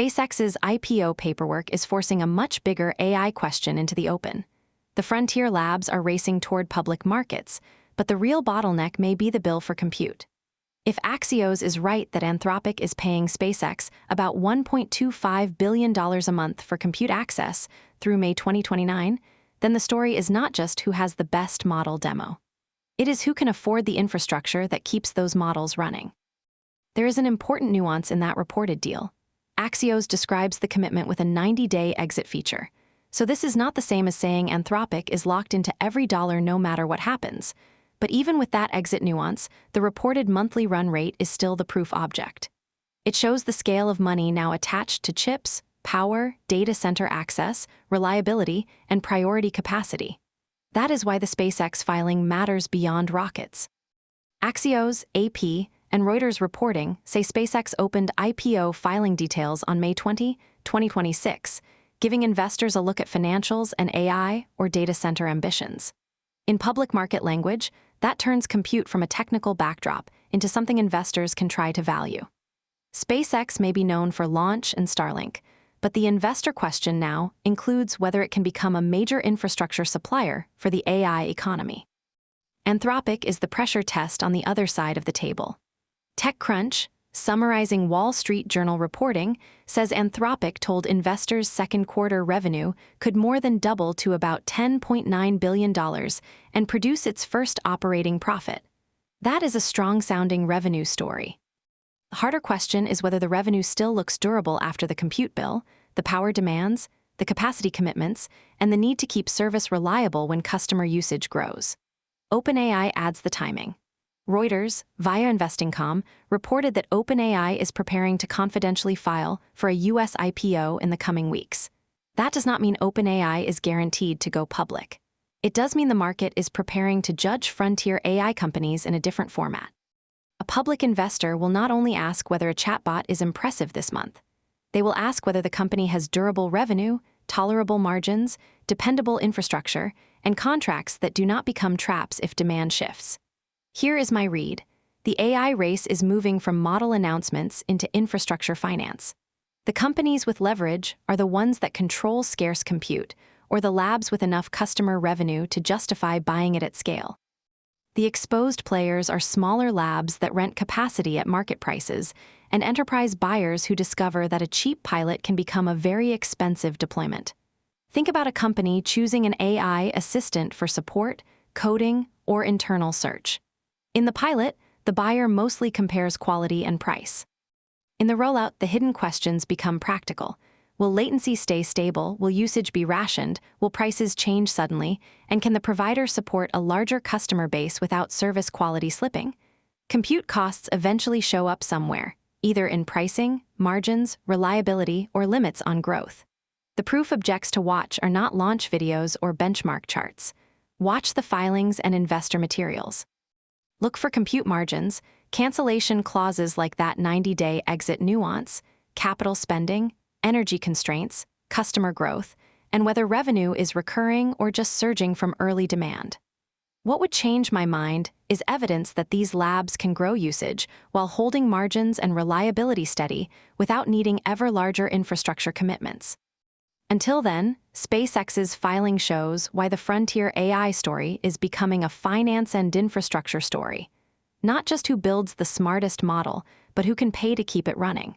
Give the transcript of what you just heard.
SpaceX's IPO paperwork is forcing a much bigger AI question into the open. The frontier labs are racing toward public markets, but the real bottleneck may be the bill for compute. If Axios is right that Anthropic is paying SpaceX about $1.25 billion a month for compute access through May 2029, then the story is not just who has the best model demo. It is who can afford the infrastructure that keeps those models running. There is an important nuance in that reported deal. Axios describes the commitment with a 90-day exit feature. So this is not the same as saying Anthropic is locked into every dollar no matter what happens. But even with that exit nuance, the reported monthly run rate is still the proof object. It shows the scale of money now attached to chips, power, data center access, reliability, and priority capacity. That is why the SpaceX filing matters beyond rockets. Axios, AP, and Reuters reporting say SpaceX opened IPO filing details on May 20, 2026, giving investors a look at financials and AI or data center ambitions. In public market language, that turns compute from a technical backdrop into something investors can try to value. SpaceX may be known for launch and Starlink, but the investor question now includes whether it can become a major infrastructure supplier for the AI economy. Anthropic is the pressure test on the other side of the table. TechCrunch, summarizing Wall Street Journal reporting, says Anthropic told investors second quarter revenue could more than double to about $10.9 billion and produce its first operating profit. That is a strong-sounding revenue story. The harder question is whether the revenue still looks durable after the compute bill, the power demands, the capacity commitments, and the need to keep service reliable when customer usage grows. OpenAI adds the timing. Reuters, via Investing.com, reported that OpenAI is preparing to confidentially file for a U.S. IPO in the coming weeks. That does not mean OpenAI is guaranteed to go public. It does mean the market is preparing to judge frontier AI companies in a different format. A public investor will not only ask whether a chatbot is impressive this month. They will ask whether the company has durable revenue, tolerable margins, dependable infrastructure, and contracts that do not become traps if demand shifts. Here is my read. The AI race is moving from model announcements into infrastructure finance. The companies with leverage are the ones that control scarce compute, or the labs with enough customer revenue to justify buying it at scale. The exposed players are smaller labs that rent capacity at market prices, and enterprise buyers who discover that a cheap pilot can become a very expensive deployment. Think about a company choosing an AI assistant for support, coding, or internal search. In the pilot, the buyer mostly compares quality and price. In the rollout, the hidden questions become practical. Will latency stay stable? Will usage be rationed? Will prices change suddenly? And can the provider support a larger customer base without service quality slipping? Compute costs eventually show up somewhere, either in pricing, margins, reliability, or limits on growth. The proof objects to watch are not launch videos or benchmark charts. Watch the filings and investor materials. Look for compute margins, cancellation clauses like that 90-day exit nuance, capital spending, energy constraints, customer growth, and whether revenue is recurring or just surging from early demand. What would change my mind is evidence that these labs can grow usage while holding margins and reliability steady without needing ever larger infrastructure commitments. Until then, SpaceX's filing shows why the frontier AI story is becoming a finance and infrastructure story. Not just who builds the smartest model, but who can pay to keep it running.